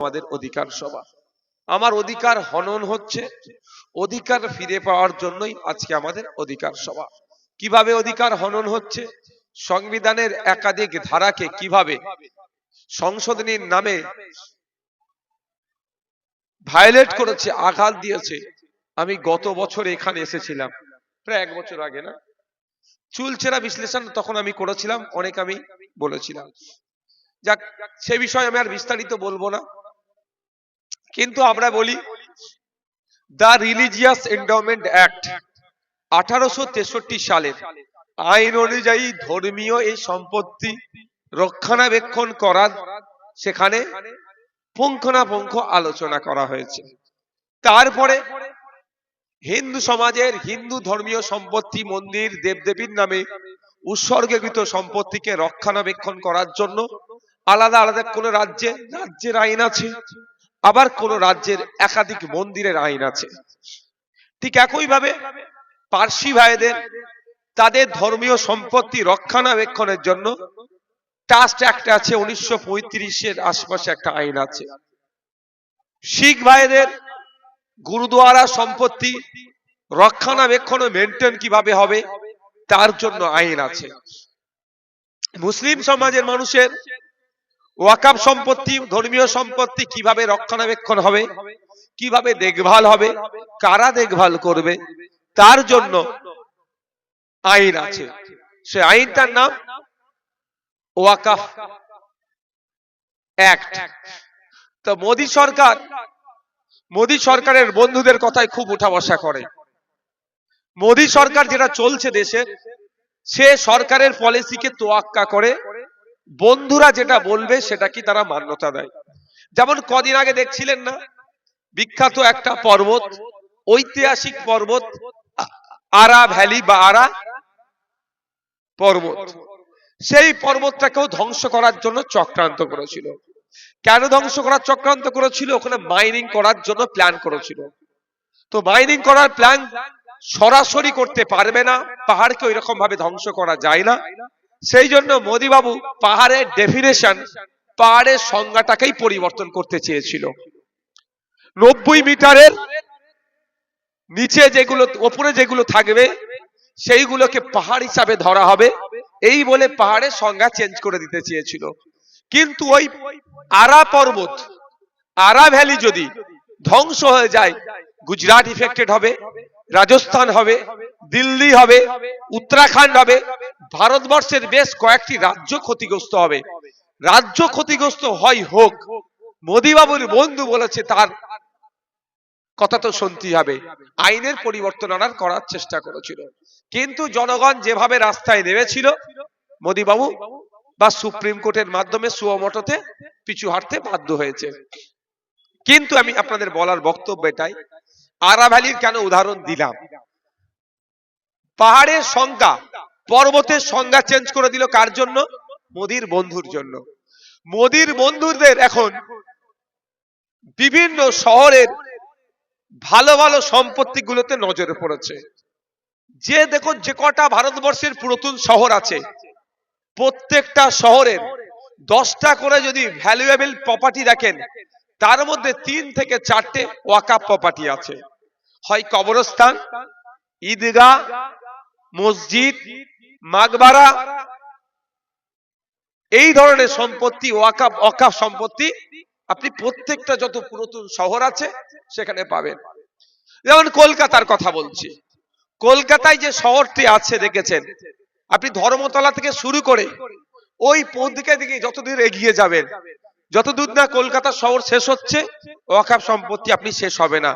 আমাদের অধিকার সভা। আমার অধিকার হনন হচ্ছে, অধিকার ফিরে পাওয়ার জন্যই আজকে আমাদের অধিকার সভা। কিভাবে অধিকার হনন হচ্ছে? সংবিধানের একাধিক ধারাকে কিভাবে সংশোধনীর নামে ভায়োলেট করেছে, আঘাত দিয়েছে। আমি গত বছর এখানে এসেছিলাম, প্রায় 1 বছর আগে, না, চুলচেরা বিশ্লেষণ তখন আমি করেছিলাম, অনেক আমি বলেছিলাম। যাক, সে বিষয়ে আমি আর বিস্তারিত বলবো না, কিন্তু আমরা বলি দ্য রিলিজিয়াস এন্ডাওমেন্ট অ্যাক্ট 1863 সালের আইন অনুযায়ী ধর্মীয় এই সম্পত্তি রক্ষণাবেক্ষণ করার সেখানে পুঙ্খানুপুঙ্খ আলোচনা করা হয়েছে। তারপরে হিন্দু সমাজের হিন্দু ধর্মীয় সম্পত্তি, মন্দির, দেবদেবীর নামে উৎসর্গীকৃত সম্পত্তিকে রক্ষণাবেক্ষণ করার জন্য আলাদা আলাদা কোন রাজ্যের আইন আছে, আবার কোন রাজ্যের একাধিক মন্দিরের আইন আছে। ঠিক একইভাবে পার্সি ভাইদের তাদের ধর্মীয় সম্পত্তি রক্ষণাবেক্ষণের জন্য ট্রাস্ট অ্যাক্ট আছে, 1935-এর আশপাশে একটা আইন আছে। শিখ ভাইদের গুরুদুয়ারা সম্পত্তি রক্ষণাবেক্ষণ মেনটেন কিভাবে হবে তার জন্য আইন আছে। মুসলিম সমাজের মানুষের ওয়াকফ সম্পত্তি, ধর্মীয় সম্পত্তি কিভাবে রক্ষণাবেক্ষণ হবে, কিভাবে দেখভাল হবে, কারা দেখভাল করবে, তার জন্য আইন আছে। সে আইনটার নাম ওয়াকফ অ্যাক্ট। তো মোদী সরকারের বন্ধুদের কথায় খুব উঠা বসা করে। মোদী সরকার যেটা চলছে দেশের, সে সরকারের পলিসিকে তোয়াক্কা করে বন্ধুরা যেটা বলবে সেটা কি তারা মান্যতা দেয়। যেমন কদিন আগে দেখছিলেন না, বিখ্যাত একটা পর্বত, ঐতিহাসিক পর্বত আরা ভ্যালি বা আরা পর্বত, সেই পর্বতটাকেও ধ্বংস করার জন্য চক্রান্ত করেছিল। কেন ধ্বংস করার চক্রান্ত করেছিল? ওখানে মাইনিং করার জন্য প্ল্যান করেছিল। তো মাইনিং করার প্ল্যান সরাসরি করতে পারবে না, পাহাড়কে ওই রকম ভাবে ধ্বংস করা যায় না। সেই জন্য মোদী বাবু পাহাড়ের ডেফিনেশন, পাহাড়ের সংজ্ঞাটাকেই পরিবর্তন করতে চেয়েছিল। 90 মিটারের নিচে যেগুলো, ওপরে যেগুলো থাকবে সেইগুলোকে পাহাড় হিসাবে ধরা হবে, এই বলে পাহাড়ের সংজ্ঞা চেঞ্জ করে দিতে চেয়েছিল। কিন্তু ওই আরা পর্বত, আরা ভ্যালি যদি ধ্বংস হয়ে যায়, গুজরাট ইফেক্টেড হবে, রাজস্থান হবে, দিল্লি হবে, উত্তরাখণ্ড হবে, ভারতবর্ষের বেশ কয়েকটি রাজ্য ক্ষতিগ্রস্ত হবে। রাজ্য ক্ষতিগ্রস্ত হয় হোক, মোদী বাবুর বন্ধু বলেছে তার কথা তো শুনতেই হবে, আইনের পরিবর্তন আনার করার চেষ্টা করেছিল। কিন্তু জনগণ যেভাবে রাস্তায় নেমেছিল, মোদী বাবু বা সুপ্রিম কোর্টের মাধ্যমে সুমোটোতে পিছু হাঁটতে বাধ্য হয়েছে। কিন্তু আমি আপনাদের বলার বক্তব্য এটাই, আরা ভ্যালির কেন উদাহরণ দিলাম, পাহাড়ের সংজ্ঞা, পর্বতের সংজ্ঞা চেঞ্জ করে দিল কার জন্য? মোদীর বন্ধুর জন্য। মোদীর বন্ধুদের এখন বিভিন্ন শহরের ভালো ভালো সম্পত্তি গুলোতে নজরে পড়েছে। যে দেখো, যে কটা ভারতবর্ষের পুরাতন শহর আছে, প্রত্যেকটা শহরের 10টা করে যদি ভ্যালুয়েবল প্রপার্টি দেখেন, তার মধ্যে 3 থেকে 4টে ওয়াকফ প্রপার্টি আছে। হয় কবরস্থান, ঈদগাহ, মসজিদ, মাকবারা, এই ধরনের সম্পত্তি, ওয়াকফ সম্পত্তি আপনি প্রত্যেকটা যত পুরাতন শহর আছে সেখানে পাবেন। যেমন কলকাতার কথা বলছি, কলকাতায় যে শহরটি আছে দেখেছেন আপনি, ধর্মতলা থেকে শুরু করে ওই দিকে যতদূর এগিয়ে যাবেন, যতদূর না কলকাতা শহর শেষ হচ্ছে, ওয়াকফ সম্পত্তি আপনি শেষ হবে না।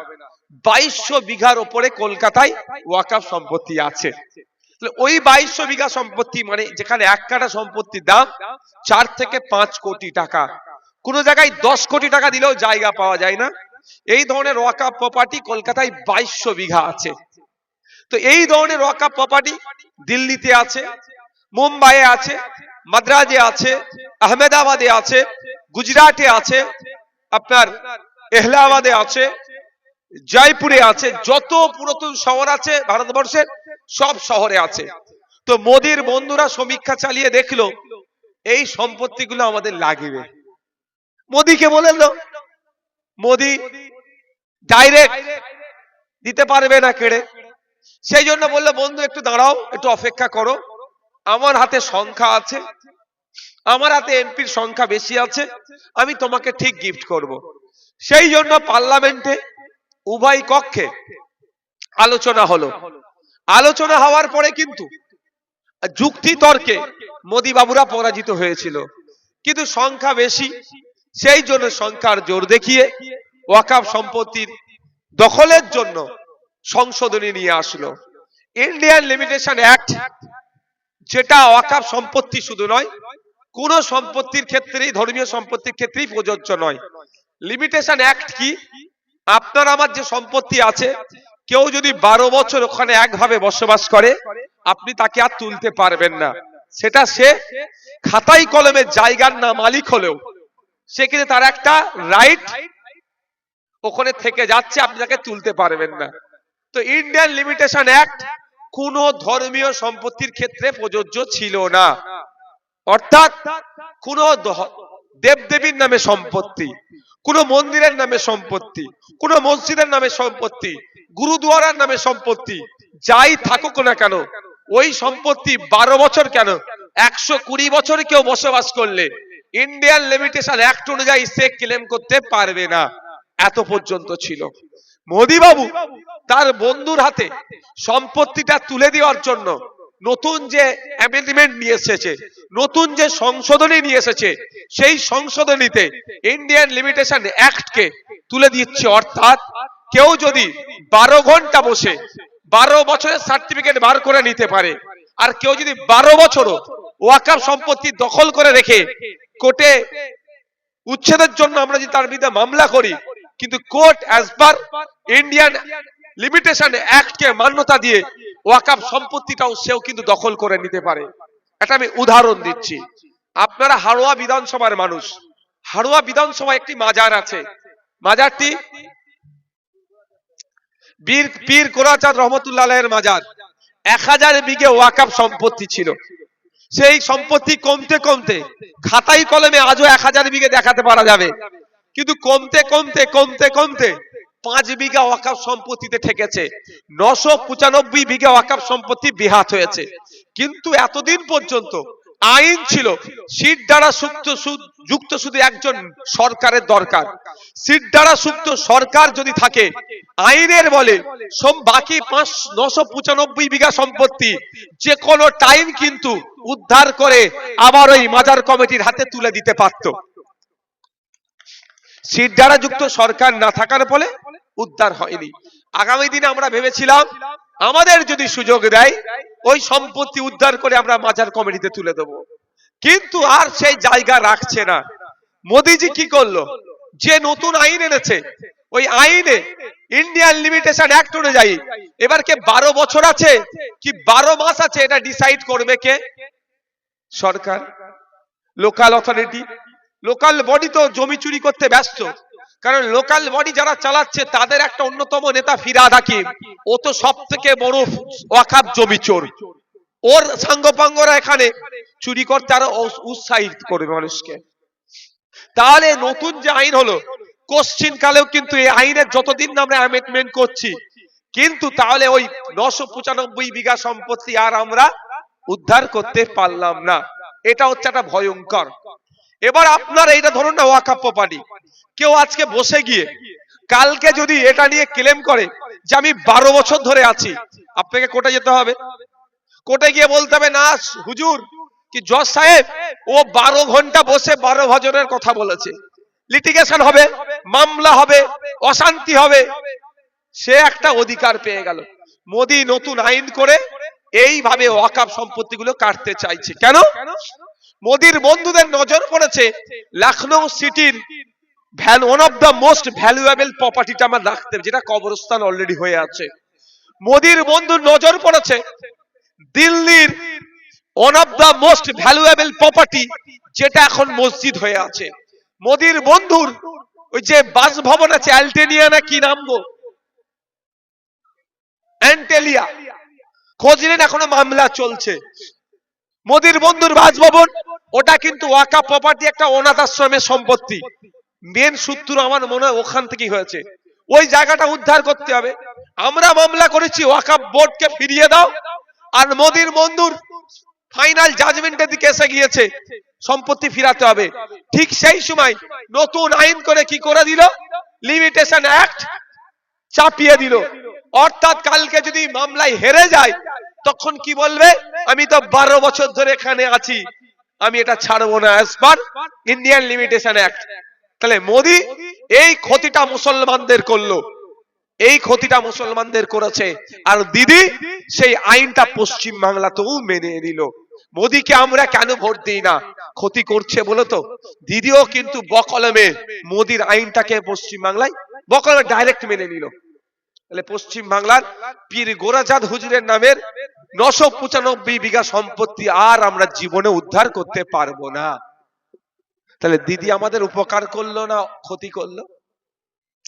2200 বিঘার উপরে কলকাতায় ওয়াকফ সম্পত্তি আছে। ওই 2200 বিঘা সম্পত্তি মানে যেখানে 1 কাঠা সম্পত্তির দাম 4 থেকে 5 কোটি টাকা, কোন জায়গায় 10 কোটি টাকা দিলেও জায়গা পাওয়া যায় না। এই ধরনের ওয়াকফ প্রপার্টি কলকাতায় 2200 বিঘা আছে। তো এই ধরনের ওয়াকফ প্রপার্টি দিল্লিতে আছে, মুম্বাইয়ে আছে, মাদ্রাজে আছে, আহমেদাবাদে আছে, গুজরাটে আছে, আপনার এলাহাবাদে আছে, জয়পুরে আছে, যত পুরাতন শহর আছে ভারতবর্ষের সব শহরে আছে। তো মোদীর বন্ধুরা সমীক্ষা চালিয়ে দেখলো এই সম্পত্তিগুলো আমাদের লাগবে। মোদীকে বলল মোদি ডাইরেক্ট দিতে পারবে না কেড়ে। সেই জন্য বললো বন্ধু একটু দাঁড়াও, একটু অপেক্ষা করো, আমার হাতে সংখ্যা আছে, আমার হাতে এমপির সংখ্যা বেশি আছে, আমি তোমাকে ঠিক গিফট করব। সেই জন্য পার্লামেন্টে উভয় কক্ষে আলোচনা হলো। আলোচনা হওয়ার পরে কিন্তু যুক্তি তর্কে মোদি বাবুরা পরাজিত হয়েছিল, কিন্তু সংখ্যা বেশি, সেই জন্য সংখ্যার জোর দেখিয়ে ওয়াকফ সম্পত্তির দখলের জন্য সংশোধনী নিয়ে আসলো। ইন্ডিয়ান লিমিটেশন অ্যাক্ট, যেটা ওয়াকফ সম্পত্তি শুধু নয়, কোন সম্পত্তির ক্ষেত্রেই, ধর্মীয় সম্পত্তির ক্ষেত্রেই প্রযোজ্য নয়। লিমিটেশন অ্যাক্ট কি? আপনার আমার যে সম্পত্তি আছে, কেউ যদি 12 বছর ওখানে একভাবে বসবাস করে, আপনি তাকে আর তুলতে পারবেন না। সেটা সে খাতাই কলমের জায়গার না মালিক হলেও সেক্ষেত্রে তার একটা রাইট ওখানে থেকে যাচ্ছে, আপনি তাকে তুলতে পারবেন না। তো ইন্ডিয়ান লিমিটেশন অ্যাক্ট কোন ধর্মীয় সম্পত্তির ক্ষেত্রে প্রযোজ্য ছিল না। অর্থাৎ কোন দেবদেবীর নামে সম্পত্তি, কোন মন্দিরের নামে সম্পত্তি, কোন মসজিদের নামে সম্পত্তি, গুরুদুয়ারার নামে সম্পত্তি, যাই থাকুক না কেন, ওই সম্পত্তি 12 বছর কেন 120 বছর কেউ বসবাস করলে ইন্ডিয়ান লিমিটেশন অ্যাক্ট অনুযায়ী সে ক্লেম করতে পারবে না। এত পর্যন্ত ছিল। মোদি বাবু তার বন্ধুর হাতে সম্পত্তিটা তুলে দেওয়ার জন্য নতুন যে অ্যামেন্ডমেন্ট নিয়ে এসেছে, নতুন যে সংশোধনী নিয়ে এসেছে, সেই সংশোধনীতে ইন্ডিয়ান লিমিটেশন অ্যাক্টকে তুলে দিচ্ছে। অর্থাৎ কেউ যদি 12 ঘন্টা বসে 12 বছরের সার্টিফিকেট বার করে নিতে পারে, আর কেউ যদি 12 বছরও ওয়াকফ সম্পত্তি দখল করে রেখে কোর্টে উচ্ছেদের জন্য আমরা যদি তার বিরুদ্ধে মামলা করি, কিন্তু court as per Indian limitation act কে মান্যতা দিয়ে ওয়াকফ সম্পত্তিটাও সেও কিন্তু দখল করে নিতে পারে। এটা আমি উদাহরণ দিচ্ছি। আপনারা হাড়োয়া বিধানসভার মানুষ, হাড়োয়া বিধানসভায় একটি মাজার আছে, মাজারটি পীর কোরাচাঁদ রহমতুল্লাহ আলাইহির মাজার। 1000 বিঘে ওয়াকফ সম্পত্তি ছিল। সেই সম্পত্তি কমতে কমতে খাতাই কলমে আজও 1000 বিঘে দেখাতে পারা যাবে, কিন্তু কমতে কমতে কমতে কমতে 5 বিঘা ওয়াকফ সম্পত্তিতে ঠেকেছে। 995 বিঘা ওয়াকফ সম্পত্তি বিহাত হয়েছে। কিন্তু এতদিন পর্যন্ত আইন ছিল, সিট দ্বারা যুক্ত শুধু একজন সরকারের দরকার। সিট দ্বারা যুক্ত সরকার যদি থাকে, আইনের বলে বাকি 995 বিঘা সম্পত্তি যে কোনো টাইম কিন্তু উদ্ধার করে আবার ওই মাজার কমিটির হাতে তুলে দিতে পারত। সিট দ্বারা যুক্ত সরকার না থাকার ফলে উদ্ধার হয়নি। আগামী দিনে আমরা ভেবেছিলাম আমাদের যদি সুযোগ দেয় ওই সম্পত্তি উদ্ধার করে আমরা মাজার কমিটিতে তুলে দেব, কিন্তু আর সেই জায়গা রাখছে না। মোদিজি কি করলো? যে নতুন আইন এনেছে, ওই আইনে ইন্ডিয়ান লিমিটেশন অ্যাক্ট অনুযায়ী এবার কে 12 বছর আছে কি 12 মাস আছে, এটা ডিসাইড করবে কে? সরকার, লোকাল অথরিটি। লোকাল বডি তো জমি চুরি করতে ব্যস্ত, কারণ লোকাল বডি যারা চালাচ্ছে তাদের একটা অন্যতম নেতা ফিরহাদ হাকিম, ও তো সব থেকে বড় ওয়াকফ জমি চোর। ওর সাঙ্গপাঙ্গরা এখানে চুরি করতে আরো উৎসাহিত করবে মানুষকে। তাহলে নতুন যে আইন হলো, কোশ্চিন কালেও কিন্তু এই আইনের যতদিন না আমরা অ্যামেন্ডমেন্ট করছি, কিন্তু তাহলে ওই 995 বিঘা সম্পত্তি আর আমরা উদ্ধার করতে পারলাম না। এটা হচ্ছে একটা ভয়ঙ্কর। এবার আপনার এইটা ধরুন না ওয়াকফ প্রপার্টি, কেউ আজকে বসে গিয়ে কালকে যদি এটা নিয়ে ক্লেম করে যে আমি 12 বছর ধরে আছি, আপনাকে কোর্টে যেতে হবে। কোর্টে গিয়ে বলতে হবে না হুজুর কি জজ সাহেব ও 12 ঘন্টা বসে 12 বছরের কথা বলেছে, লিটিগেশন হবে, মামলা হবে, অশান্তি হবে। সে একটা অধিকার পেয়ে গেল। মোদি নতুন আইন করে এইভাবে ওয়াকফ সম্পত্তিগুলো কাটতে চাইছে। কেন? মোদির বন্ধুদের নজর পড়েছে লখনৌ সিটির one of the most valuable প্রপার্টিটা আমরা রাখতে, যেটা কবরস্থান অলরেডি হয়ে আছে। মোদির বন্ধুর নজর পড়েছে দিল্লির one of the most valuable property, যেটা এখন মসজিদ হয়ে আছে। মোদির বন্ধুর ওই যে বাসভবন আছে অ্যালটেনিয়া না কি নাম গো, অ্যান্টেলিয়া, খোঁজ নিন, এখনো মামলা চলছে। মোদির বন্ধুর বাসভবন ওটা কিন্তু ওয়াকফ প্রপার্টি, একটা অনাথ আশ্রমের সম্পত্তি। মেন সূত্র আমার মনে হয় ওখান থেকেই হয়েছে। ওই জায়গাটা উদ্ধার করতে হবে। আমরা মামলা করেছি ওয়াকফ বোর্ডকে ফিরিয়ে দাও, আর মোদির বন্ধুর ফাইনাল জাজমেন্টের দিকে এসে গিয়েছে সম্পত্তি ফিরাতে হবে। ঠিক সেই সময় নতুন আইন করে কি করে দিল, লিমিটেশন অ্যাক্ট চাপিয়ে দিল। অর্থাৎ কালকে যদি মামলায় হেরে যায় তখন কি বলবে, আমি তো 12 বছর ধরে এখানে আছি, আমি এটা ছাড়বো না as per Indian limitation act. তাহলে মোদি এই ক্ষতিটা মুসলমানদের করলো, এই ক্ষতিটা মুসলমানদের করেছে। আর দিদি সেই আইনটা পশ্চিম বাংলাতেও মেনে নিল। মোদিকে আমরা কেন ভোট দিই না, ক্ষতি করছে বলে তো। দিদিও কিন্তু বকলমে মোদির আইনটাকে পশ্চিম বাংলায় বকলমে ডাইরেক্ট মেনে নিল। তাহলে পশ্চিম বাংলার পীর গোরাচাঁদ হুজুরের নামের 995 বিঘা সম্পত্তি আর আমরা জীবনে উদ্ধার করতে পারবো না। তাহলে দিদি আমাদের উপকার করলো না ক্ষতি করলো?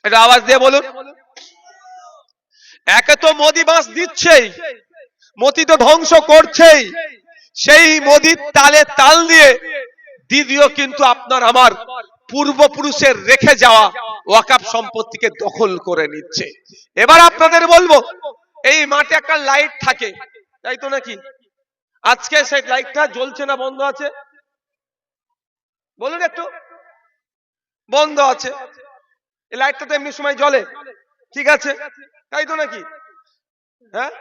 এটা আওয়াজ দিয়ে বলুন। একে তো মোদি বাঁশ দিচ্ছেই, মোদি তো ধ্বংস করছেই, সেই মোদির তালে তাল দিয়ে দিদিও কিন্তু আপনার আমার পূর্বপুরুষের রেখে যাওয়া ওয়াকফ সম্পত্তিকে দখল করে নিচ্ছে। এবার আপনাদের বলবো, এই মাঠে একটা লাইট থাকে, তাই তো নাকি? আজকে সেই লাইটটা জ্বলছে না বন্ধ আছে? বলুন একটু। বন্ধ আছে। এই লাইটটা তো এমনি সময় জ্বলে, ঠিক আছে, তাই তো নাকি? হ্যাঁ,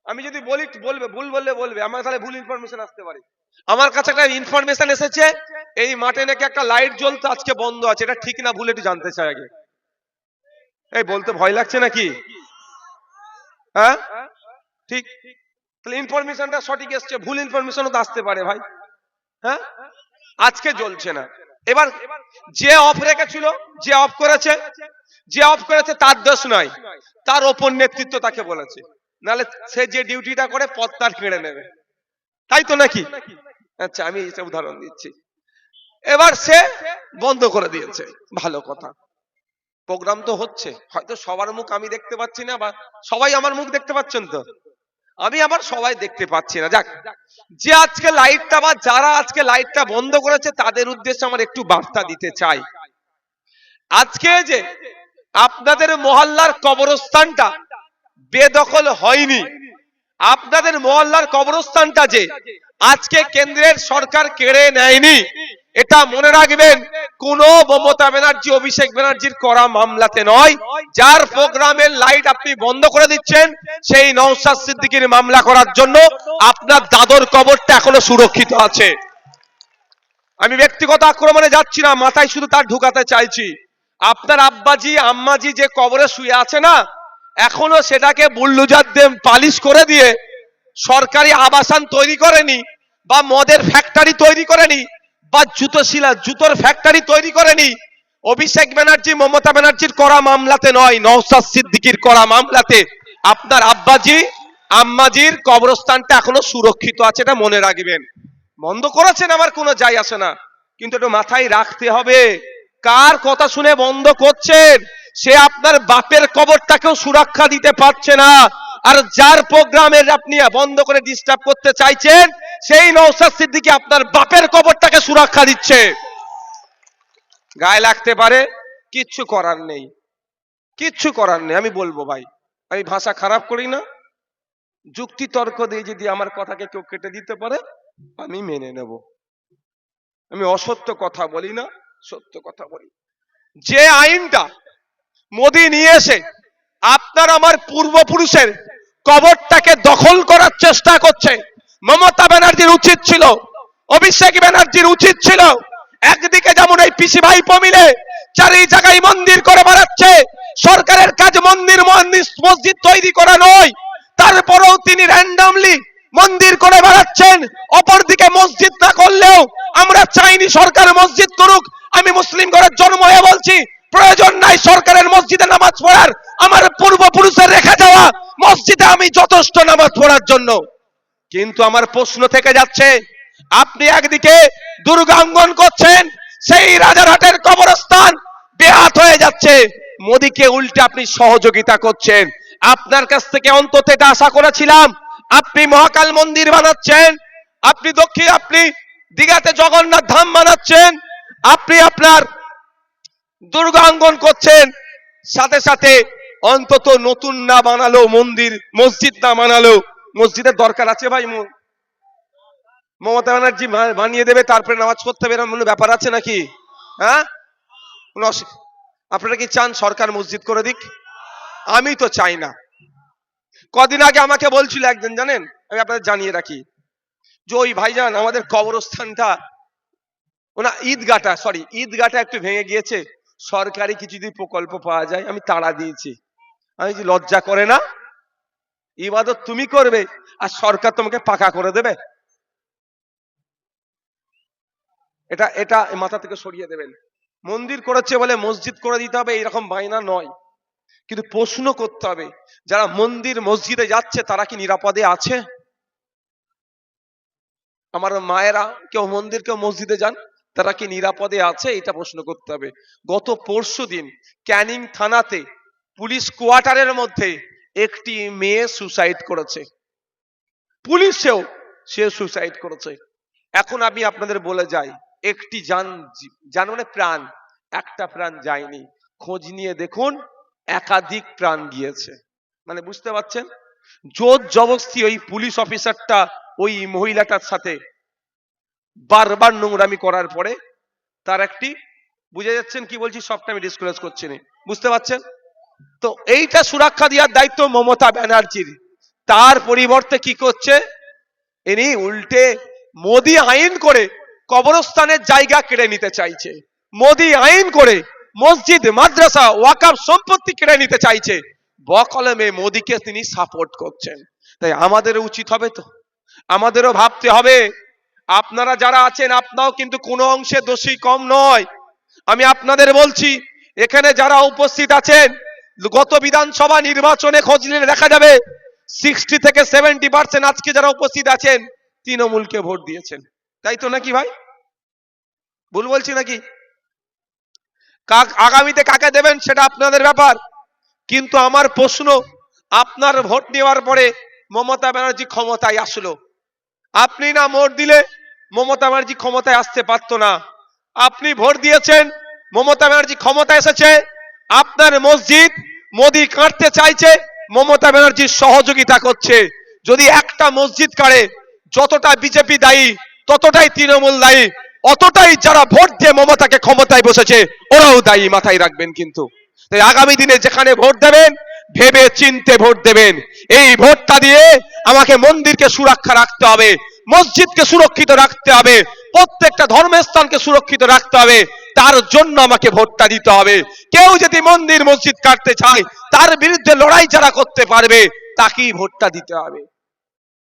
আমি যদি বলি বলবে, ভুল বললে বলবে, আমার তাহলে ভুল ইনফরমেশন আসতে পারে। আমার কাছে একটা ইনফরমেশন এসেছে এই মাঠে নাকি একটা লাইট জ্বলতো, আজকে বন্ধ আছে। এটা ঠিক না ভুল একটু জানতে চাই আগে। এই বলতে ভয় লাগছে নাকি? হ্যাঁ ঠিক, তাহলে ইনফরমেশনটা সঠিক এসছে, ভুল ইনফরমেশনও তো আসতে পারে ভাই। হ্যাঁ, আজকে জ্বলছে না। এবার যে অফ রেখেছিল, যে অফ করেছে, যে অফ করেছে তার দোষ নয়, তার ওপর নেতৃত্ব তাকে বলেছে, নাহলে সে যে ডিউটিটা করে পদ তার কেড়ে নেবে, তাই তো নাকি? আচ্ছা, আমি এটা উদাহরণ দিচ্ছি। এবার সে বন্ধ করে দিয়েছে, ভালো কথা। প্রোগ্রাম তো হচ্ছে, হয়তো সবার মুখ আমি দেখতে পাচ্ছি না, বা সবাই আমার মুখ দেখতে পাচ্ছেন তো, আমি আমার সবাই দেখতে পাচ্ছি না। যাক, যে আজকে লাইটটা বা যারা আজকে লাইটটা বন্ধ করেছে তাদের উদ্দেশ্যে আমার একটু বার্তা দিতে চাই। আজকে যে আপনাদের মহল্লার কবরস্থানটা বেদখল হয়নি, আপনাদের মহল্লার কবরস্থানটা যে আজকে কেন্দ্রের সরকার কেড়ে নেয়নি, এটা মনে রাখবেন, কোন মমতা ব্যানার্জি অভিষেক ব্যানার্জির করা মামলাতে নয়। যার প্রোগ্রামের লাইট আপনি বন্ধ করে দিচ্ছেন সেই নওশাদ সিদ্দিকীর মামলা করার জন্য আপনার দাদর কবরটা এখনো সুরক্ষিত আছে। আমি ব্যক্তিগত আক্রমণে যাচ্ছি না, মাথায় শুধু তার ঢুকাতে চাইছি। আপনার আব্বাজি আম্মাজি যে কবরে শুয়ে আছে না, এখনো সেটাকে বুল্ডোজার দিয়ে পালিশ করে দিয়ে সরকারি আবাসন তৈরি করেনি, বা মদের ফ্যাক্টরি তৈরি করেনি, বা জুতোর ফ্যাক্টরি তৈরি করেনি। অভিষেক ব্যানার্জি মমতা ব্যানার্জির করা মামলাতে নয়, নওশাদ সিদ্দিকীর করা মামলাতে আপনার আব্বাজি আম্মাজির কবরস্থানটা এখনো সুরক্ষিত আছে, এটা মনে রাখবেন। বন্ধ করেছেন আমার কোনো যায় আসে না, কিন্তু একটু মাথায় রাখতে হবে কার কথা শুনে বন্ধ করছেন। সে আপনার বাপের কবরটাকেও সুরক্ষা দিতে পারছে না, আর যার প্রোগ্রামের আপনি বন্ধ করে ডিস্টার্ব করতে চাইছেন সেই নওশাদ সিদ্দিকী আপনার বাপের কবরটাকে সুরক্ষা দিচ্ছে। গায়ে লাগতে পারে, কিচ্ছু করার নেই, কিচ্ছু করার নেই। আমি বলবো ভাই, আমি ভাষা খারাপ করি না, যুক্তি তর্ক দিয়ে যদি আমার কথাকে কেউ কেটে দিতে পারে আমি মেনে নেব। আমি অসত্য কথা বলি না, সত্য কথা বলি। যে আইনটা মোদি নিয়ে এসে আপনার আমার পূর্বপুরুষের কবরটাকে দখল করার চেষ্টা করছে, মমতা ব্যানার্জির উচিত ছিল, অভিষেক ব্যানার্জির উচিত ছিল, একদিকে যেমন এই পিসি ভাইপো মিলে চারি জায়গায় মন্দির করে বেড়াচ্ছে, সরকারের কাজ মন্দির মসজিদ তৈরি করা নয়, তারপরেও তিনি র্যান্ডমলি মন্দির করে বেড়াচ্ছেন। অপরদিকে মসজিদ না করলেও আমরা চাইনি সরকার মসজিদ করুক। আমি মুসলিম ঘরের জন্ম হয়ে বলছি, প্রয়োজন নাই সরকারের মসজিদে নামাজ পড়ার, আমার পূর্বপুরুষের রেখে যাওয়া মসজিদে আমি যথেষ্ট নামাজ পড়ার জন্য। কিন্তু আমার প্রশ্ন থেকে যাচ্ছে, আপনি একদিকে দুর্গাঙ্গন করছেন, সেই রাজারহাটের কবরস্থান বেহাত হয়ে যাচ্ছে, মোদিকে উল্টে আপনি সহযোগিতা করছেন। আপনার কাছ থেকে অন্তত এটা আশা করেছিলাম, আপনি মহাকাল মন্দির বানাচ্ছেন, আপনি দীঘাতে জগন্নাথ ধাম বানাচ্ছেন, আপনি আপনার দুর্গাঙ্গন করছেন, সাথে সাথে অন্তত নতুন না বানালো মন্দির, মসজিদ না বানালো, মসজিদের দরকার আছে ভাই? মমতা ব্যানার্জি বানিয়ে দেবে, তারপরে নামাজ পড়তে হবে, এরকম ব্যাপার আছে নাকি? হ্যাঁ, আপনারা কি চান সরকার মসজিদ করে দিক? আমি তো চাই না। কদিন আগে আমাকে বলছিল একজন, জানেন, আমি আপনাদের জানিয়ে রাখি, যে ওই ভাইজান আমাদের কবরস্থানটা, ওনা ঈদগাটা একটু ভেঙে গিয়েছে, সরকারি কিছু যদি প্রকল্প পাওয়া যায় আমি তাড়া দিয়েছি। আমি যে লজ্জা করে না? ইবাদত তুমি করবে আর সরকার তোমাকে পাকা করে দেবে? এটা এটা মাথা থেকে সরিয়ে দেবেন। মন্দির করেছে বলে মসজিদ করে দিতে হবে এরকম বায়না নয়, কিন্তু প্রশ্ন করতে হবে, যারা মন্দির মসজিদে যাচ্ছে তারা কি নিরাপদে আছে? আমার মায়েরা কেউ মন্দির কেউ মসজিদে যান, তারা কি নিরাপদে আছে? এটা প্রশ্ন করতে হবে। গত পরশুদিন ক্যানিং থানাতে পুলিশ কোয়ার্টারের মধ্যে একটি মেয়ে সুসাইড করেছে, পুলিশেও সে সুসাইড করেছে। এখন আমি আপনাদের বলে যাই, একটি জান মানে প্রাণ, একটা প্রাণ যায়নি, খোঁজ নিয়ে দেখুন একাধিক প্রাণ গিয়েছে। মানে বুঝতে পারছেন, জোর জবরদস্তি ওই পুলিশ অফিসারটা ওই মহিলাটার সাথে বারবার নোংরামি করার পরে তার একটি, বুঝে যাচ্ছেন কি বলছি, সবটা আমি ডিসক্লোজ করছি না, বুঝতে পারছেন তো? এইটা সুরক্ষা দেওয়ার দায়িত্ব মমতা ব্যানার্জির। তার পরিবর্তে কি করছে, ইনি উল্টে মোদি আইন করে কবরস্থানের জায়গা কেড়ে নিতে চাইছে, মোদি আইন করে মসজিদ মাদ্রাসা ওয়াকফ সম্পত্তি কেড়ে নিতে চাইছে, বকলমে মোদিকে তিনি সাপোর্ট করছেন। তাই আমাদের উচিত হবে, তো আমাদেরও ভাবতে হবে, আপনারা যারা আছেন আপনারাও কিন্তু কোনো অংশে দোষী কম নয়। আমি আপনাদের বলছি, এখানে যারা উপস্থিত আছেন, গত বিধানসভা নির্বাচনে খোঁজ নিলে দেখা যাবে 60 থেকে 70% আজকে যারা উপস্থিত আছেন তৃণমূলকে ভোট দিয়েছেন, তাই তো নাকি ভাই? ভুল বলছি নাকি? আগামীতে কাকে দেবেন সেটা আপনাদের ব্যাপার, কিন্তু আমার প্রশ্ন, আপনার ভোট নেওয়ার পরে মমতা ব্যানার্জি ক্ষমতায় আসলো, আপনি না ভোট দিলে মমতা ব্যানার্জি ক্ষমতায় আসতে পারতো না। আপনি ভোট দিয়েছেন, মমতা ব্যানার্জি ক্ষমতায় এসেছে, আপনার মসজিদ মোদি কাটতে চাইছে, মমতা ব্যানার্জির সহযোগিতা করছে। যদি একটা মসজিদ কাড়ে, যতটা বিজেপি দায়ী ততটাই তৃণমূল দায়ী, অতটাই যারা ভোট দিয়ে মমতাকে ক্ষমতায় বসেছে ওরাও দায়ী, মাথায় রাখবেন। কিন্তু তাই আগামী দিনে যেখানে ভোট দেবেন ভেবে চিনতে ভোট দেবেন। এই ভোটটা দিয়ে আমাকে মন্দিরকে সুরক্ষা রাখতে হবে, মসজিদকে সুরক্ষিত রাখতে হবে, প্রত্যেকটা ধর্মের স্থানকে সুরক্ষিত রাখতে হবে, তার জন্য আমাকে ভোটটা দিতে হবে। কেউ যদি মন্দির মসজিদ কাটতে চায়, তার বিরুদ্ধে লড়াই যারা করতে পারবে তাকেই ভোটটা দিতে হবে।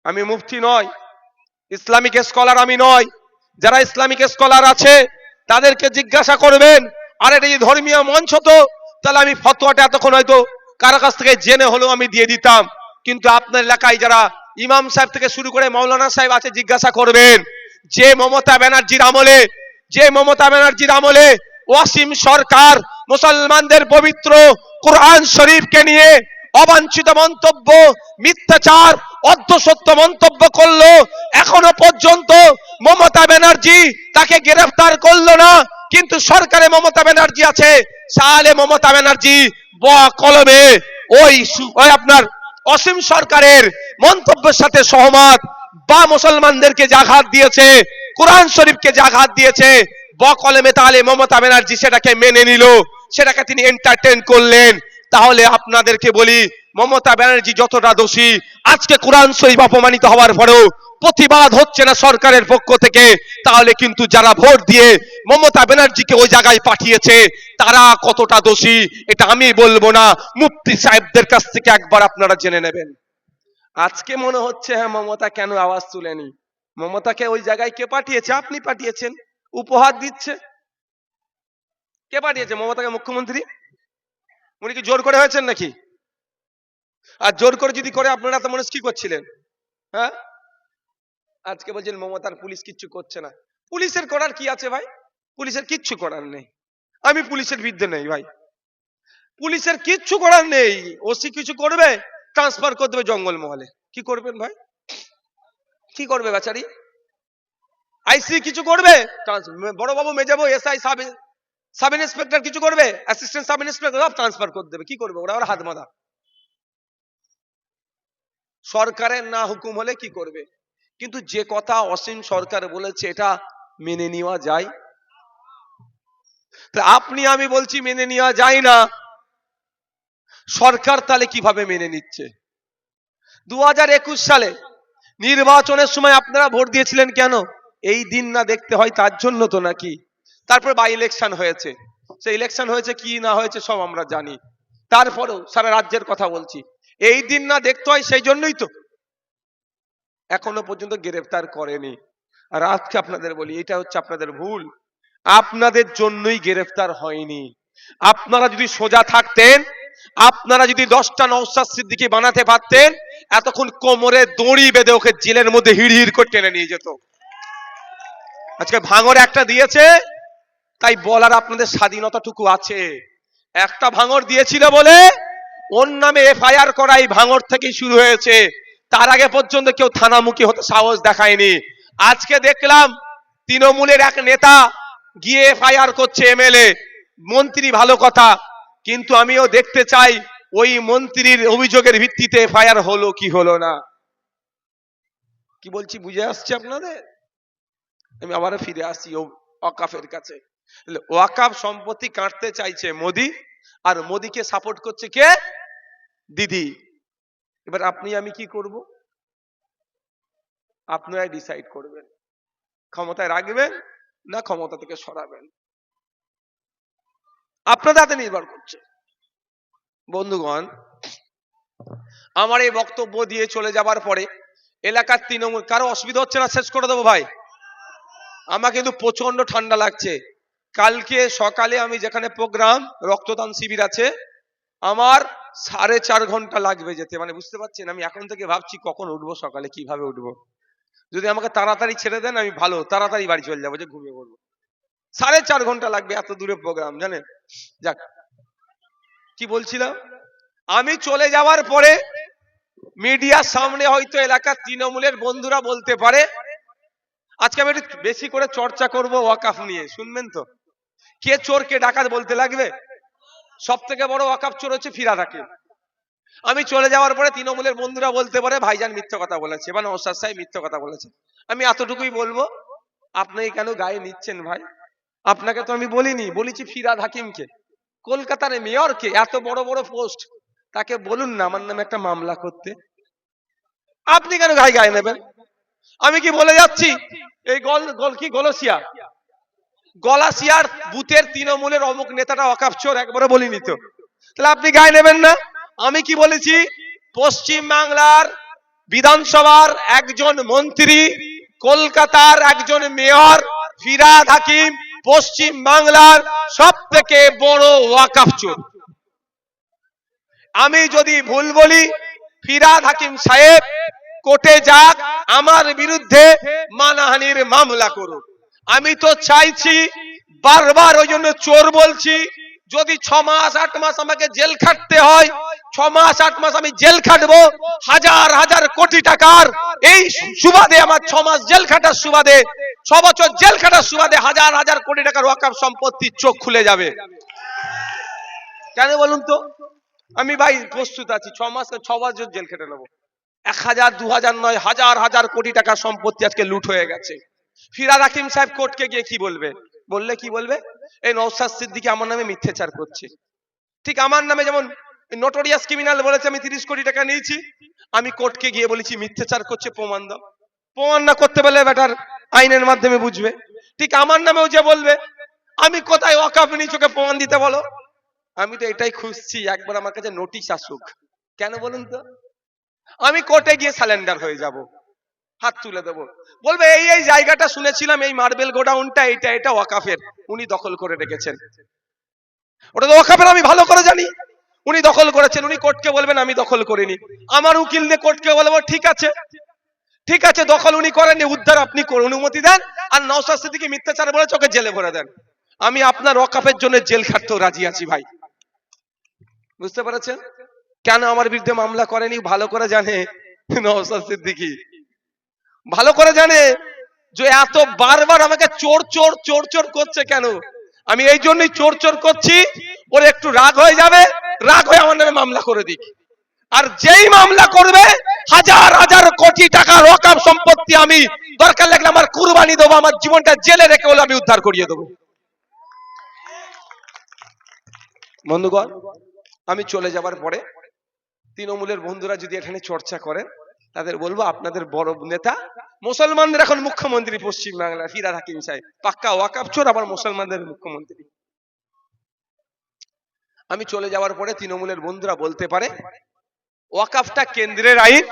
আমি মুফতি নয়, ইসলামিক স্কলার আমি নয়, যারা ইসলামিক স্কলার আছে তাদেরকে জিজ্ঞাসা করবেন। আর এটা যে ধর্মীয় মঞ্চ, তো তাহলে আমি ফতোয়াটা এতক্ষণ হয়তো কারো কাছ থেকে জেনে হলেও আমি দিয়ে দিতাম, কিন্তু আপনার এলাকায় যারা ইমাম সাহেব থেকে শুরু করে মৌলানা সাহেব আছে জিজ্ঞাসা করবেন, যে মমতা ব্যানার্জির আমলে ওয়াসিম সরকার মুসলমানদের পবিত্র কোরআন শরীফকে নিয়ে অবাঞ্ছিত মন্তব্য, মিথ্যাচার, অর্ধসত্য মন্তব্য করলো, এখনো পর্যন্ত মমতা ব্যানার্জি তাকে গ্রেফতার করলো না, কিন্তু সরকারে মমতা ব্যানার্জি আছে, সালে মমতা ব্যানার্জি কলমে ওই আপনার অসীম সরকারের মন্তব্যের সাথে সহমত, বা মুসলমানদেরকে যে আঘাত দিয়েছে, কোরআন শরীফকে যে আঘাত দিয়েছে, বকলমে তাহলে মমতা ব্যানার্জি সেটাকে মেনে নিল, সেটাকে তিনি এন্টারটেইন করলেন। তাহলে আপনাদেরকে বলি, মমতা ব্যানার্জি যতটা দোষী, আজকে কোরআন শরীফ অপমানিত হওয়ার পরেও প্রতিবাদ হচ্ছে না সরকারের পক্ষ থেকে, তাহলে কিন্তু যারা ভোট দিয়ে মমতা ব্যানার্জিকে ওই জায়গায় পাঠিয়েছে তারা কতটা দোষী এটা আমি বলবো না, মুফতি সাহেবদের কাছ থেকে একবার আপনারা জেনে নেবেন। আজকে মনে হচ্ছে হ্যাঁ মমতা কেন আওয়াজ তুলেনি, মমতাকে ওই জায়গায় কে পাঠিয়েছে? আপনি পাঠিয়েছেন, উপহার দিচ্ছে। কে পাঠিয়েছে মমতাকে? মুখ্যমন্ত্রী। উনি কি জোর করে হয়েছেন নাকি? আর জোর করে যদি করে আপনারা তো মানুষ কি করছিলেন? হ্যাঁ, আজকে বলছেন মমতার পুলিশ কিচ্ছু করছে না। পুলিশের করার কি আছে ভাই? পুলিশের কিচ্ছু করার নেই। আমি পুলিশের বিরুদ্ধে নেই ভাই, পুলিশের কিচ্ছু করার নেই। ওসি কিছু করবে, ট্রান্সফার করে দেবে জঙ্গলমহলে। কি করবেন ভাই? কি করবে বেচারি? আইসি কিছু করবে, বড় বাবু মেজাবো এসআই সাহেব সাব ইন্সপেক্টর কিছু করবে? অ্যাসিস্ট্যান্ট সাব ইন্সপেক্টর সব ট্রান্সফার করে দেবে। কি করবে ওরা? ওরা হাত বাঁধা। সরকারের না হুকুম হলে কি করবে? কিন্তু যে কথা অসীম সরকার বলেছে এটা মেনে নেওয়া যায়? আপনি আমি বলছি মেনে নেওয়া যায় না, সরকার তাহলে কিভাবে মেনে নিচ্ছে? 2021 সালে নির্বাচনের সময় আপনারা ভোট দিয়েছিলেন কেন? এই দিন না দেখতে হয় তার জন্য তো নাকি? তারপর বাই ইলেকশন হয়েছে, সেই ইলেকশন হয়েছে কি না হয়েছে সব আমরা জানি। তারপরেও সারা রাজ্যের কথা বলছি, এই দিন না দেখতে হয় সেই জন্যই তো এখনো পর্যন্ত গ্রেফতার করেনি। আর আজকে আপনাদের বলি এটা হচ্ছে আপনাদের ভুল, আপনাদের জন্যই গ্রেফতার হয়নি। আপনারা যদি সোজা থাকতেন, আপনারা যদি 10টা নওশাদ সিদ্দিকী বানাতে পারতেন, এতক্ষণ কোমরে দড়ি বেঁধে ওকে জেলের মধ্যে হিড় হিড় করে টেনে নিয়ে যেত। আজকে ভাঙর একটা দিয়েছে তাই বলার আপনাদের স্বাধীনতাটুকু আছে। একটা ভাঙর দিয়েছিল বলে ওর নামে এফআইআর করাই ভাঙর থেকেই শুরু হয়েছে। তার আগে পর্যন্ত কেউ থানামুখী হতে সাহস দেখায়নি। আজকে দেখলাম তৃণমূলের এক নেতা গিয়ে এফআইআর করছে এমএলএ মন্ত্রী, ভালো কথা, কিন্তু আমিও দেখতে চাই ওই মন্ত্রীর অভিযোগের ভিত্তিতে এফআইআর হলো কি হলো না। কি বলছি বুঝে আসছে আপনাদের? আমি আবার ফিরে আসি ওয়াকাফের কাছে। ওয়াকাফ সম্পত্তি কাটতে চাইছে মোদি, আর মোদিকে সাপোর্ট করছে কে? দিদি। এবার আপনি আমি কি করব? আপনারাই ডিসাইড করবেন, ক্ষমতায় রাখবেন না ক্ষমতা থেকে সরাবেন, আপনাদের হাতে নির্ভর করছে। বন্ধুগণ, আমার এই বক্তব্য দিয়ে চলে যাবার পরে এলাকার তৃণমূল কারো অসুবিধা হচ্ছে না? শেষ করে দেবো ভাই, আমার কিন্তু প্রচন্ড ঠান্ডা লাগছে। কালকে সকালে আমি যেখানে প্রোগ্রাম রক্তদান শিবির আছে, আমার 4.5 ঘন্টা লাগবে যেতে। মানে বুঝতে পারছেন, আমি এখন থেকে ভাবছি কখন উঠবো, সকালে কিভাবে উঠবো। যদি আমাকে তাড়াতাড়ি ছেড়ে দেন আমি ভালো তাড়াতাড়ি বাড়ি চলে যাবো, যে ঘুমিয়ে পড়বো। 4.5 ঘন্টা লাগবে, এত দূরে প্রোগ্রাম জানেন। যাক, কি বলছিলাম, আমি চলে যাওয়ার পরে মিডিয়ার সামনে হয়তো এলাকার তৃণমূলের বন্ধুরা বলতে পারে, আজকে আমি একটু বেশি করে চর্চা করব ওয়াকাফ নিয়ে, শুনবেন তো? কে চোর কে ডাকাত বলতে লাগবে। সব থেকে বড় ওয়াকাফ চোর হচ্ছে ফিরহাদ হাকিম। আমি চলে যাওয়ার পরে তৃণমূলের বন্ধুরা বলতে পারে ভাইজান মিথ্যা কথা বলেছে বা নওশাদ সাহেব মিথ্যা কথা বলেছে। আমি এতটুকুই বলবো, আপনি কেন গায়ে নিচ্ছেন ভাই? আপনাকে তো আমি বলিনি, বলেছি ফিরহাদ হাকিমকে, কলকাতার মেয়রকে, এত বড় বড় পোস্ট, তাকে বলুন না আমার নামে একটা মামলা করতে। আপনি কেন গায়ে গায়ে নেবেন? আমি কি বলে যাচ্ছি এই গলাসিয়ার বুথের তৃণমূলের অমুক নেতাটা ওয়াকাফ চোর? একবারে বলিনি তো, তাহলে আপনি গায়ে নেবেন না? আমি কি বলেছি? পশ্চিম বাংলার বিধানসভার একজন মন্ত্রী, কলকাতার একজন মেয়র ফিরহাদ হাকিম পশ্চিম বাংলার সব থেকে বড় ওয়াকাফ চোর। আমি যদি ভুল বলি, ফিরহাদ হাকিম সাহেব কোর্টে যাক, আমার বিরুদ্ধে মানহানির মামলা করুক। আমি তো চাইছি, বারবার ওই জন্য চোর বলছি, যদি 6 মাস 8 মাস আমাকে জেল খাটতে হয়, 6 মাস 8 মাস আমি জেল খাটবো। হাজার হাজার কোটি টাকার এই সুবাদে, আমার 6 মাস জেল খাটার সুবাদে, 6 বছর জেল খাটার সুবাদে হাজার হাজার কোটি টাকার ওয়াকাফ সম্পত্তির চোখ খুলে যাবে। কেন বলুন তো? আমি ভাই প্রস্তুত আছি, 6 মাস 6 বছর জেল খেটে নেবো। 1000 2000 নয়, হাজার হাজার কোটি টাকার সম্পত্তি আজকে লুট হয়ে গেছে। ফিরহাদ হাকিম সাহেব কোর্টকে গিয়ে কি বলবে? বললে কি বলবে? এই নওশাদ সিদ্দিকী আমার নামে মিথ্যাচার করছে। ঠিক আমার নামে যেমন নোটোরিয়াস ক্রিমিনাল বলেছে আমি 30 কোটি টাকা নিয়েছি, আমি কোর্টকে গিয়ে বলেছি মিথ্যাচার করছে, প্রমাণ দাও। প্রমাণ না করতে পারলে বেটার আইনের মাধ্যমে বুঝবে। ঠিক আমার নামেও যে বলবে আমি কোথায় ওয়াকাফ নিয়েছি, ওকে প্রমাণ দিতে বলো। আমি তো এটাই খুঁজছি, একবার আমার কাছে নোটিশ আসুক। কেন বলুন তো? আমি কোর্টে গিয়ে সারেন্ডার হয়ে যাব, হাত তুলে দেবো, বলবে এই এই জায়গাটা শুনেছিলাম, এই মার্বেল গোডাউনটা এটা এটা ওয়াকাফের, উনি দখল করে রেখেছেন। ওটা তো ওয়াকাফের, আমি ভালো করে জানি উনি দখল করেছেন। উনি কোর্টকে বলবেন আমি দখল করিনি, আমার উকিল দিয়ে কোর্টকে বলবো ঠিক আছে ঠিক আছে, দখল উনি করেননি, উদ্ধার আপনি অনুমতি দেন, আর নওশাদ সিদ্দিকী মিথ্যাচার বলে চোখে জেলে ভরে দেন। আমি আপনার ওয়াকাফের জন্য জেল খাটতেও রাজি আছি ভাই। বুঝতে পেরেছেন কেন আমার বিরুদ্ধে মামলা করেনি? ভালো করে জানে নওশাদ সিদ্দিকী, ভালো করে জানে যে এত বারবার আমাকে চোর চোর চোর চোর করছে কেন। আমি এই জন্যই চোর চোর করছি, ওর একটু রাগ হয়ে যাবে, রাগ হয়ে আমার নামে মামলা করে দিক। আর যেই মামলা করবে হাজার হাজার কোটি টাকার ওয়াকফ সম্পত্তি আমি দরকার লাগলে আমার কুরবানি দেবো, আমার জীবনটা জেলে রেখে হলে আমি উদ্ধার করিয়ে দেবো। বন্ধুগণ, আমি চলে যাবার পরে তৃণমূলের বন্ধুরা যদি এখানে চর্চা করেন, তাদের বলবো আপনাদের বড় নেতা মুসলমানদের এখন মুখ্যমন্ত্রী পশ্চিম বাংলার ফিরহাদ হাকিম সাহেব, পাক্কা ওয়াকফ চোর, আবার মুসলমানদের মুখ্যমন্ত্রী। আমি চলে যাওয়ার পরে তৃণমূলের বন্ধুরা বলতে পারে ওয়াকফটা কেন্দ্রের আইন,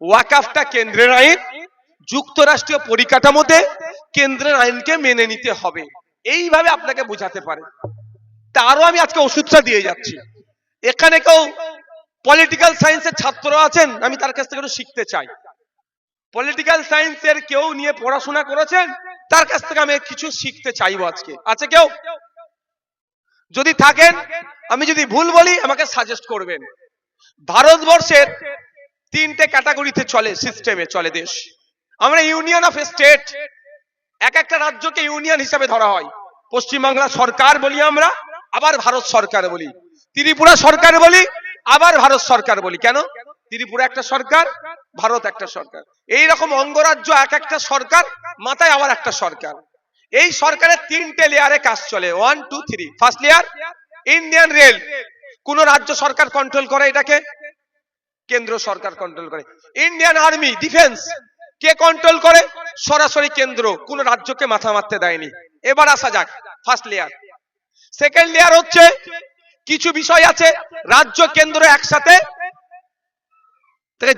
ওয়াকফটা কেন্দ্রের আইন, যুক্তরাষ্ট্রীয় পরিকাঠামোতে কেন্দ্রের আইনকে মেনে নিতে হবে, এইভাবে আপনাকে বোঝাতে পারে। তারও আমি আজকে ওষুধটা দিয়ে যাচ্ছি। এখানে কেউ পলিটিক্যাল সায়েন্সের ছাত্র আছেন, আমি তার কাছ থেকে একটু শিখতে চাই। পলিটিক্যাল সায়েন্সের কেউ নিয়ে পড়াশোনা করেছেন, তার কাছ থেকে আমি কিছু শিখতে চাইবো আজকে। আছে কেউ? যদি থাকেন, আমি যদি ভুল বলি আমাকে সাজেস্ট করবেন। ভারতবর্ষের তিনটে ক্যাটাগরিতে চলে, সিস্টেমে চলে দেশ। আমরা ইউনিয়ন অফ স্টেট, এক একটা রাজ্যকে ইউনিয়ন হিসাবে ধরা হয়। পশ্চিমবাংলা সরকার বলি আমরা, আবার ভারত সরকার বলি। ত্রিপুরা সরকার বলি, আবার ভারত সরকার বলি। কেন? ত্রিপুরা একটা সরকার, ভারত একটা সরকার। এই রকম অঙ্গরাজ্য এক একটা সরকার, মাথায় আবার একটা সরকার। এই সরকারের তিনটে লেয়ারে কাজ চলে, 1 2 3। ফার্স্ট লেয়ার ইন্ডিয়ান রেল, কোন রাজ্য সরকার কন্ট্রোল করে এটাকে? কেন্দ্র সরকার কন্ট্রোল করে। ইন্ডিয়ান আর্মি ডিফেন্স কে কন্ট্রোল করে? সরাসরি কেন্দ্র, কোন রাজ্যকে মাথা মারতে দেয়নি। এবার আসা যাক ফার্স্ট লেয়ার। সেকেন্ড লেয়ার হচ্ছে কিছু বিষয় আছে রাজ্য কেন্দ্র একসাথে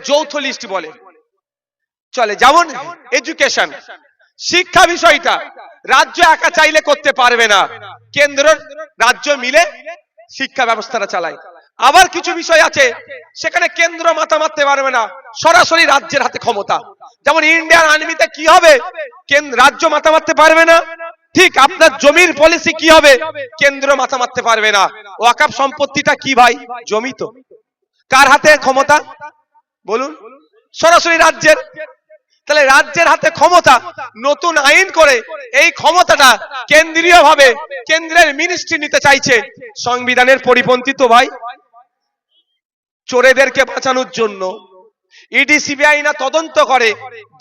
যৌথ লিস্ট বলে চলে, যেমন এডুকেশন, শিক্ষা বিষয়টা রাজ্য একা চাইলে করতে পারবে না, কেন্দ্র রাজ্য মিলে শিক্ষা ব্যবস্থাটা চালায়। আবার কিছু বিষয় আছে সেখানে কেন্দ্র মাথা মারতে পারবে না, সরাসরি রাজ্যের হাতে ক্ষমতা। যেমন ইন্ডিয়ান আর্মিতে কি হবে? রাজ্য মাথা মারতে পারবে না। ঠিক আপনার জমির পলিসি কি হবে? কেন্দ্র মাথা মারতে পারবে না। ওয়াকফ সম্পত্তিটা কি ভাই? জমি তো। কার হাতে ক্ষমতা বলুন? সরাসরি রাজ্যের। তাহলে রাজ্যের হাতে ক্ষমতা, নতুন আইন করে এই ক্ষমতাটা কেন্দ্রীয় ভাবে কেন্দ্রের মিনিস্ট্রি নিতে চাইছে। সংবিধানের পরিপন্থী তো ভাই। চোরেদেরকে বাঁচানোর জন্য ইডি সিবিআই না তদন্ত করে,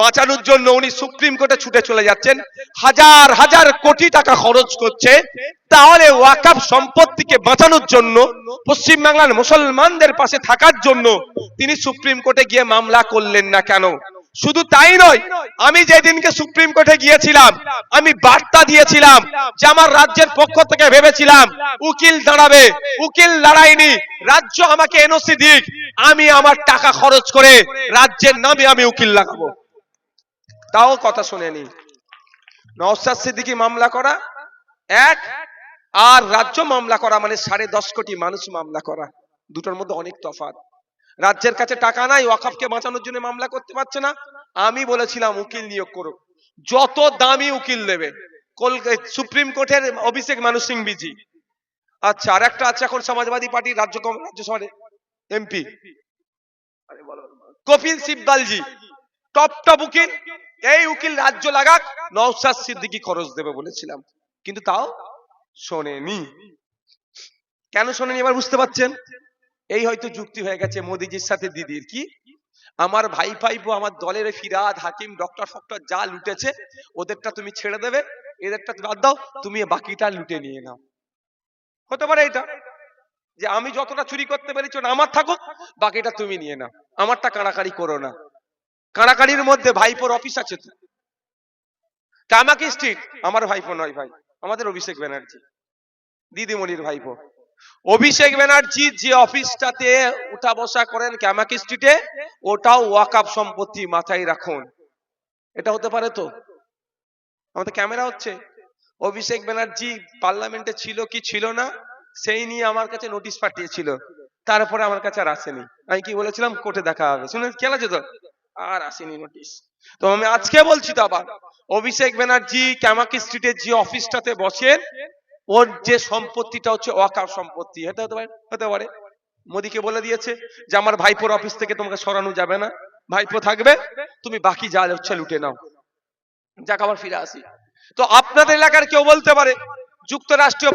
বাঁচানোর জন্য উনি সুপ্রিম কোর্টে ছুটে চলে যাচ্ছেন, হাজার হাজার কোটি টাকা খরচ করছে। তাহলে ওয়াকফ সম্পত্তিকে বাঁচানোর জন্য, পশ্চিমবাংলার মুসলমানদের পাশে থাকার জন্য তিনি সুপ্রিম কোর্টে গিয়ে মামলা করলেন না কেন? শুধু তাই নয়, আমি যেদিনকে সুপ্রিম কোর্টে গিয়েছিলাম আমি বার্তা দিয়েছিলাম যে আমার রাজ্যের পক্ষ থেকে ভেবেছিলাম উকিল দাঁড়াবে, উকিল দাঁড়ায়নি, রাজ্য আমাকে এনওসি দিক, আমি আমার টাকা খরচ করে রাজ্যের নামে আমি উকিল লাগাবো। তাও কথা শুনেনি। নওশাদ সিদ্দিকী মামলা করা এক, আর রাজ্য মামলা করা মানে 10.5 কোটি মানুষ মামলা করা, দুটোর মধ্যে অনেক তফাৎ। রাজ্যের কাছে টাকা নাই, ওয়াকফকে বাঁচানোর জন্য মামলা করতে পারছে না। আমি বলেছিলাম উকিল নিয়োগ করুক, যত দামি উকিল দেবে। সুপ্রিম কোর্টের অভিষেক মানু সিংভিজি। আচ্ছা, আর একটা আছে এখন সমাজবাদী পার্টির রাজ্যসভার এমপি কপিল সিব্বালজি, টপ উকিল। এই উকিল রাজ্য লাগাক, নওশাদ সিদ্দিকী খরচ দেবে বলেছিলাম, কিন্তু তাও শোনেনি। কেন শোনেনি এবার বুঝতে পারছেন? এই হয়তো যুক্তি হয়ে গেছে মোদিজির সাথে দিদির। কি আমার ভাই ভাইপো আমার দলের ফিরহাদ হাকিম ডক্টর ফক্টর যা লুটেছে ওদেরটা তুমি ছেড়ে দেবে, এদেরটা বাদ দাও, তুমি বাকিটা লুটে নিয়ে নাও। হতে পারে এটা যে আমি যতটা চুরি করতে পেরেছি আমার থাকুক, বাকিটা তুমি নিয়ে নাও, আমারটা কাড়াকাড়ি করো না। কাড়াকাড়ির মধ্যে ভাইপোর অফিস আছে তো, কামাকি স্ট্রিট আমার ভাইপো নয় ভাই, আমাদের অভিষেক ব্যানার্জি দিদিমণির ভাইপো। অভিষেক ব্যানার্জি যে অফিসটাতে উঠা বসা করেন কামাকি স্ট্রিটে, ওটাও ওয়াকফ সম্পত্তি, মাথায় রাখুন। এটা হতে পারে তো? আমাদের ক্যামেরা হচ্ছে। অভিষেক ব্যানার্জি পার্লামেন্টে ছিল কি ছিল না সেই নিয়ে আমার কাছে নোটিশ পাঠিয়েছিল, তারপরে আমার কাছে আর আসেনি। আমি কি বলেছিলাম? কোর্টে দেখা হবে, শুনে খেলা যেত, আর আসেনি নোটিশ। তো আমি আজকে বলছি তো আবার, অভিষেক ব্যানার্জি কামাকি স্ট্রিটের যে অফিসটাতে বসেন, ওর যে সম্পত্তিটা হচ্ছে ওয়াকফ সম্পত্তি। এটা হতে পারে মোদিকে বলে দিয়েছে যে আমার ভাইপোর অফিস থেকে তোমাকে সরানো যাবে না, ভাইপো থাকবে, তুমি বাকি যা হচ্ছে লুটে নাও। যাক, আবার ফিরে আসি। তো আপনাদের এলাকার কেউ বলতে পারে যুক্তরাষ্ট্রীয়